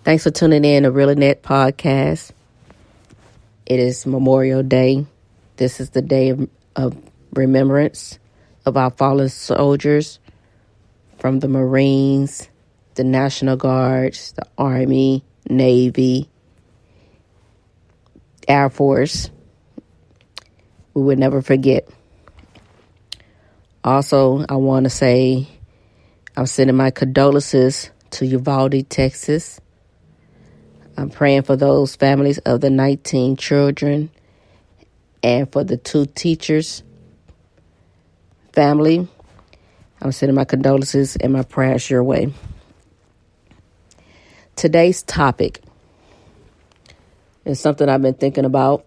Thanks for tuning in to Real Net Podcast. It is Memorial Day. This is the day of remembrance of our fallen soldiers from the Marines, the National Guards, the Army, Navy, Air Force. We would never forget. Also, I want to say I'm sending my condolences to Uvalde, Texas. I'm praying for those families of the 19 children and for the 2 teachers' family. I'm sending my condolences and my prayers your way. Today's topic is something I've been thinking about.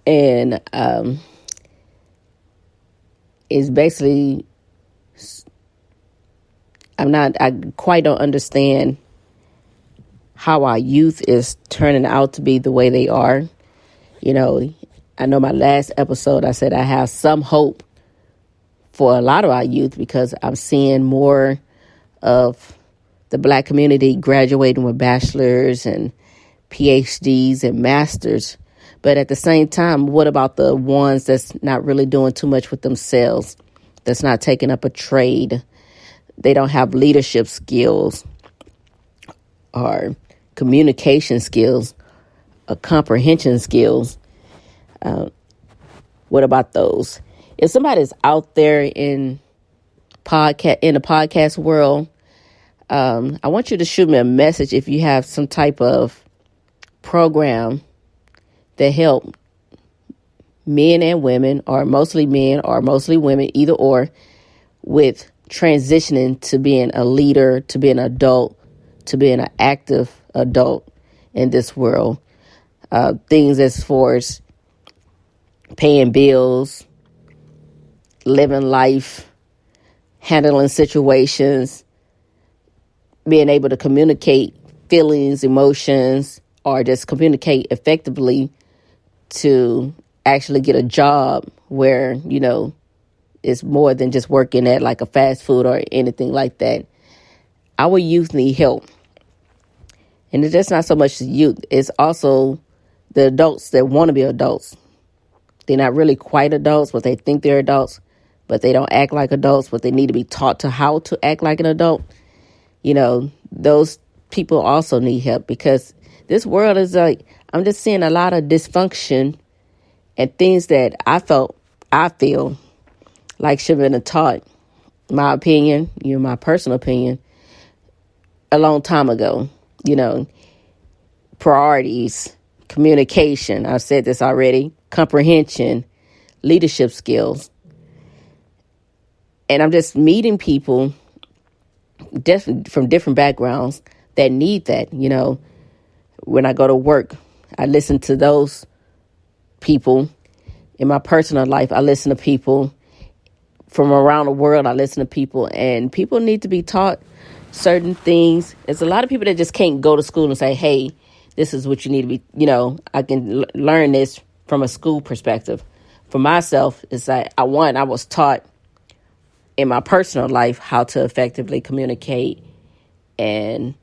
And is basically, I quite don't understand how our youth is turning out to be the way they are. You know, I know my last episode, I said I have some hope for a lot of our youth because I'm seeing more of the Black community graduating with bachelors and PhDs and masters. But at the same time, what about the ones that's not really doing too much with themselves, that's not taking up a trade? They don't have leadership skills or communication skills or comprehension skills. What about those? If somebody's out there in the podcast world, I want you to shoot me a message if you have some type of program that help men and women, or mostly men or mostly women, either or, with transitioning to being a leader, to being an adult, to being an active adult in this world. Things as far as paying bills, living life, handling situations, being able to communicate feelings, emotions, or just communicate effectively to actually get a job where, you know, it's more than just working at like a fast food or anything like that. Our youth need help. And it's just not so much the youth. It's also the adults that want to be adults. They're not really quite adults, but they think they're adults, but they don't act like adults, but they need to be taught to how to act like an adult. You know, those people also need help because this world is like, I'm just seeing a lot of dysfunction and things that I feel like should have been taught, my opinion, my personal opinion, a long time ago. You know, priorities, communication, I've said this already, comprehension, leadership skills. And I'm just meeting people from different backgrounds that need that. You know, when I go to work, I listen to those people. In my personal life, I listen to people from around the world. I listen to people, and people need to be taught certain things. There's a lot of people that just can't go to school and say, hey, this is what you need to be, I can learn this from a school perspective. For myself, it's like I was taught in my personal life how to effectively communicate and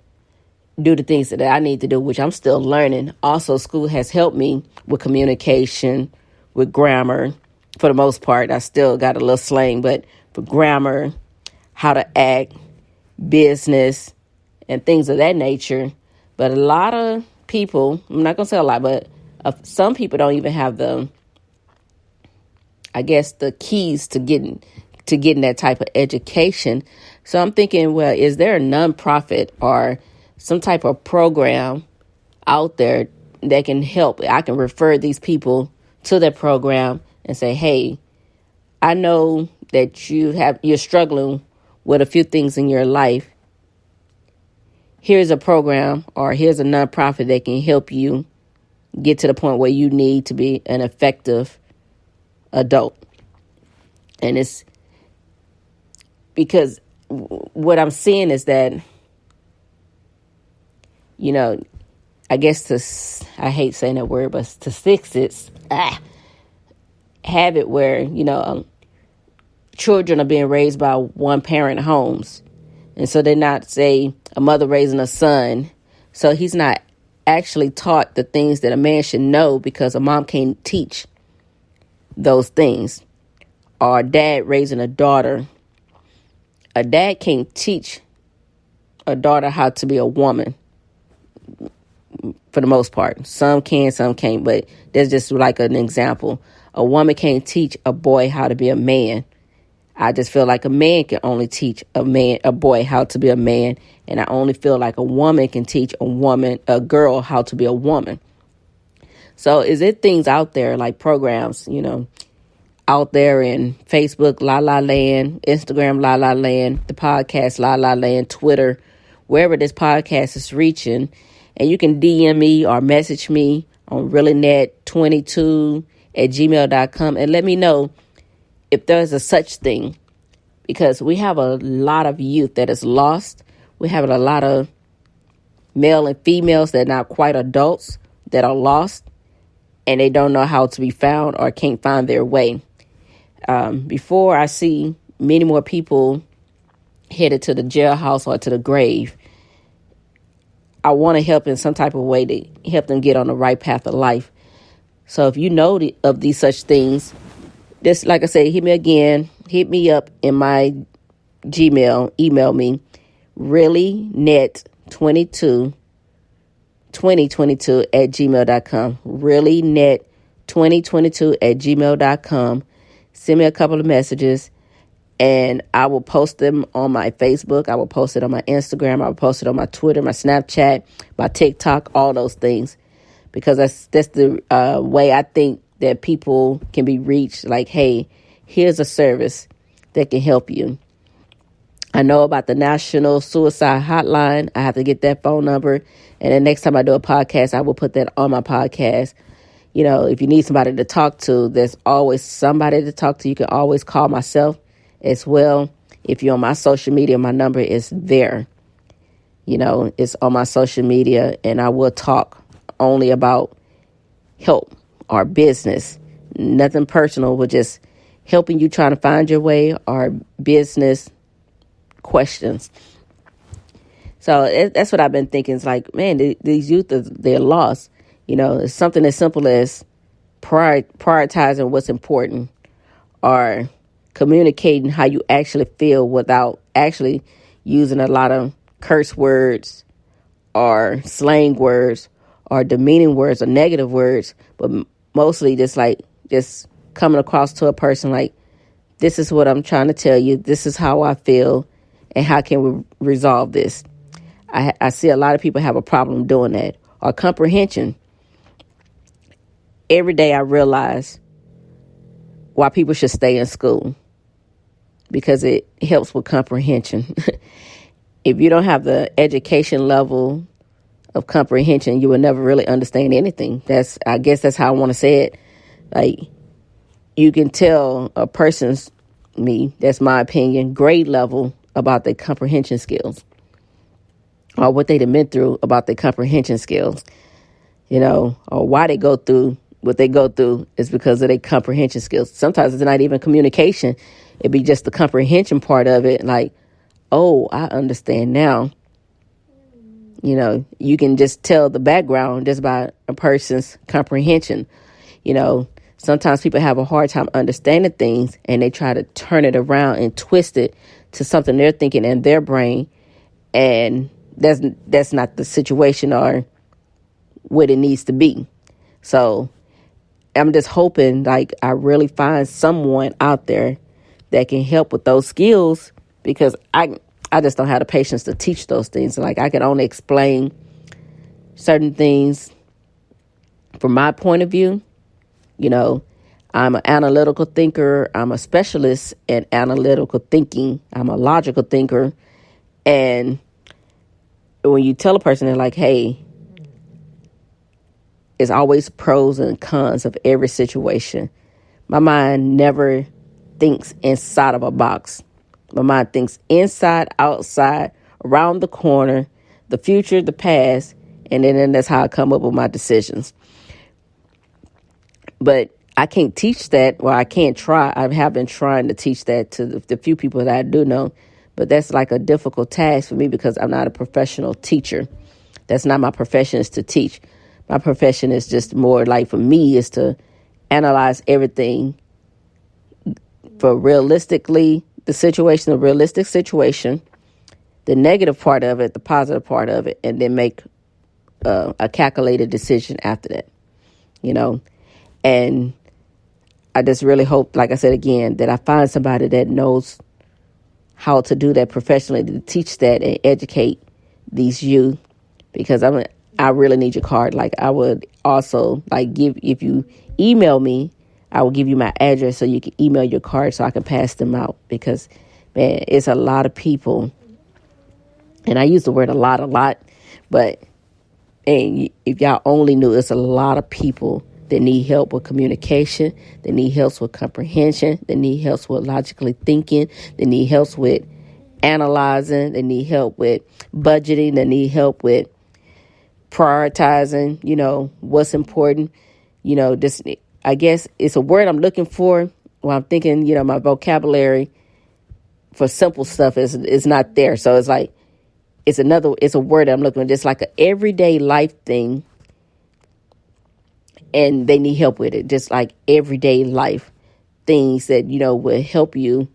do the things that I need to do, which I'm still learning. Also, school has helped me with communication, with grammar. For the most part, I still got a little slang, but for grammar, how to act, business, and things of that nature. But a lot of people, I'm not going to say a lot, but some people don't even have the keys to getting that type of education. So I'm thinking, well, is there a nonprofit or some type of program out there that can help? I can refer these people to that program and say, hey, I know that you're struggling with a few things in your life. Here's a program or here's a nonprofit that can help you get to the point where you need to be an effective adult. And it's because what I'm seeing is that, I guess I hate saying that word, but statistics have it where, children are being raised by one parent homes. And so they're not, say, a mother raising a son. So he's not actually taught the things that a man should know because a mom can't teach those things. Or a dad raising a daughter. A dad can't teach a daughter how to be a woman for the most part. Some can, some can't, but that's just like an example. A woman can't teach a boy how to be a man. I just feel like a man can only teach a boy how to be a man, and I only feel like a woman can teach a girl how to be a woman. So is it things out there like programs, out there in Facebook, La La Land, Instagram, La La Land, the podcast, La La Land, Twitter, wherever this podcast is reaching, and you can DM me or message me on reallynet22@gmail.com and let me know if there's a such thing, because we have a lot of youth that is lost. We have a lot of male and females that are not quite adults that are lost, and they don't know how to be found or can't find their way. Before I see many more people headed to the jailhouse or to the grave, I want to help in some type of way to help them get on the right path of life. So if you know of these such things, just like I said, hit me up in my Gmail, email me, reallynet2022@gmail.com, reallynet2022@gmail.com. Send me a couple of messages, and I will post them on my Facebook. I will post it on my Instagram. I will post it on my Twitter, my Snapchat, my TikTok, all those things, because that's the way I think that people can be reached. Like, hey, here's a service that can help you. I know about the National Suicide Hotline. I have to get that phone number. And the next time I do a podcast, I will put that on my podcast. If you need somebody to talk to, there's always somebody to talk to. You can always call myself as well. If you're on my social media, my number is there. It's on my social media, and I will talk only about help or business. Nothing personal, but just helping you trying to find your way or business questions. So that's what I've been thinking. It's like, man, these youth, they're lost. It's something as simple as prioritizing what's important, or communicating how you actually feel without actually using a lot of curse words or slang words or demeaning words or negative words, but mostly just coming across to a person like, this is what I'm trying to tell you. This is how I feel, and how can we resolve this? I see a lot of people have a problem doing that. Or comprehension. Every day I realize why people should stay in school, because it helps with comprehension. If you don't have the education level of comprehension, you will never really understand anything. I guess that's how I want to say it. Like, you can tell a person's, that's my opinion, grade level about their comprehension skills, or what they've been through about their comprehension skills, or why they go through what they go through is because of their comprehension skills. Sometimes it's not even communication. It'd be just the comprehension part of it. Like, oh, I understand now. You can just tell the background just by a person's comprehension. Sometimes people have a hard time understanding things, and they try to turn it around and twist it to something they're thinking in their brain. And that's not the situation or what it needs to be. So I'm just hoping, like, I really find someone out there that can help with those skills, because I just don't have the patience to teach those things. Like, I can only explain certain things from my point of view. I'm an analytical thinker. I'm a specialist in analytical thinking. I'm a logical thinker. And when you tell a person, they're like, hey, it's always pros and cons of every situation. My mind never thinks inside of a box. My mind thinks inside, outside, around the corner, the future, the past, and then that's how I come up with my decisions. But I can't teach that. Well, I can't try. I have been trying to teach that to the few people that I do know, But that's like a difficult task for me because I'm not a professional teacher. That's not my profession, is to teach. My profession is just more like, for me, is to analyze everything for realistically, the realistic situation, the negative part of it, the positive part of it, and then make a calculated decision after that, And I just really hope, like I said again, that I find somebody that knows how to do that professionally, to teach that and educate these youth, because I really need your card. Like, I would also if you email me, I will give you my address so you can email your card so I can pass them out, because, man, it's a lot of people. And I use the word a lot, but if y'all only knew, it's a lot of people that need help with communication, that need help with comprehension, that need help with logically thinking, that need help with analyzing, that need help with budgeting, that need help with prioritizing, what's important. This, I guess it's a word I'm looking for when I'm thinking, my vocabulary for simple stuff is not there. So it's like, it's a word I'm looking for, just like an everyday life thing. And they need help with it, just like everyday life things that, will help you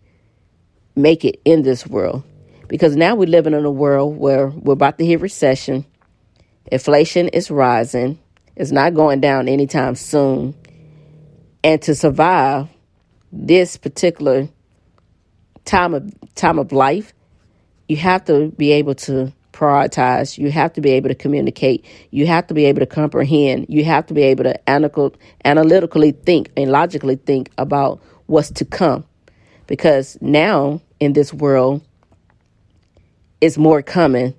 make it in this world. Because now we're living in a world where we're about to hit recession. Inflation is rising. It's not going down anytime soon. And to survive this particular time of life, you have to be able to prioritize. You have to be able to communicate. You have to be able to comprehend. You have to be able to analytically think and logically think about what's to come. Because now in this world, it's more coming,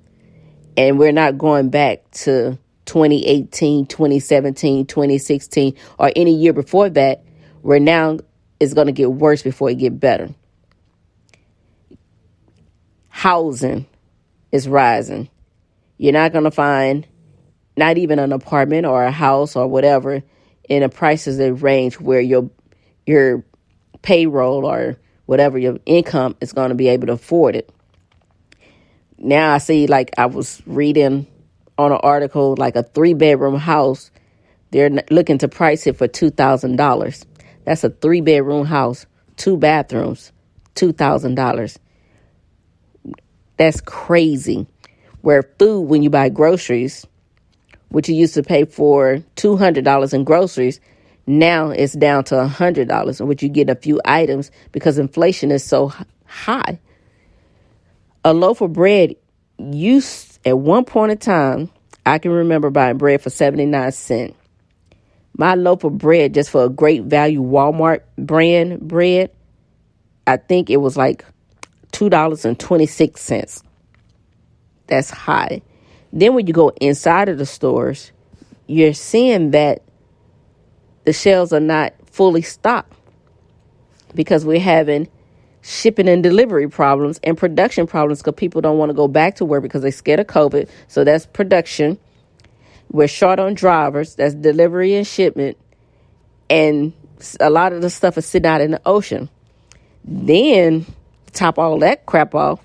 and we're not going back to 2018, 2017, 2016, or any year before that, where now it's going to get worse before it get better. Housing is rising. You're not going to find not even an apartment or a house or whatever in the prices that range where your payroll or whatever your income is going to be able to afford it. Now I see, like I was reading on an article, like a 3-bedroom house, they're looking to price it for $2,000. That's a 3-bedroom house, 2 bathrooms, $2,000. That's crazy. Where food, when you buy groceries, which you used to pay for $200 in groceries, now it's down to $100, in which you get a few items because inflation is so high. A loaf of bread at one point in time, I can remember buying bread for 79 cents. My loaf of bread, just for a great value Walmart brand bread, I think it was like $2.26. That's high. Then when you go inside of the stores, you're seeing that the shelves are not fully stocked because we're having shipping and delivery problems and production problems because people don't want to go back to work because they're scared of COVID. So that's production. We're short on drivers. That's delivery and shipment. And a lot of the stuff is sitting out in the ocean. Then, to top all that crap off,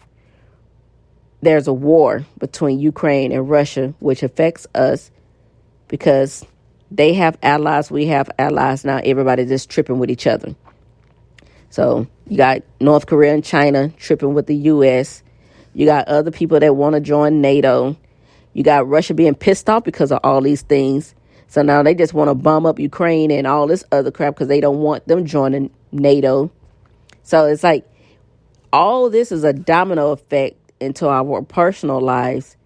there's a war between Ukraine and Russia, which affects us because they have allies, we have allies. Now everybody's just tripping with each other. So you got North Korea and China tripping with the U.S. You got other people that want to join NATO. You got Russia being pissed off because of all these things. So now they just want to bomb up Ukraine and all this other crap because they don't want them joining NATO. So it's like all this is a domino effect into our personal lives.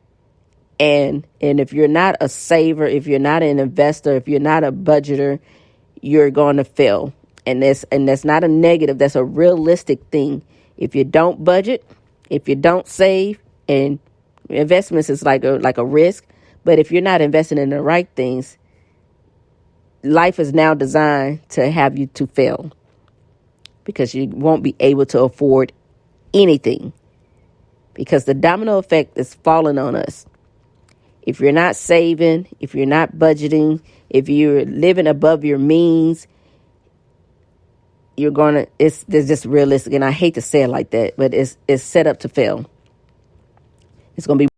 And if you're not a saver, if you're not an investor, if you're not a budgeter, you're going to fail. And that's not a negative. That's a realistic thing. If you don't budget, if you don't save, and investments is like a risk. But if you're not investing in the right things, life is now designed to have you to fail because you won't be able to afford anything because the domino effect is falling on us. If you're not saving, if you're not budgeting, if you're living above your means, it's just realistic. And I hate to say it like that, but it's set up to fail. It's going to be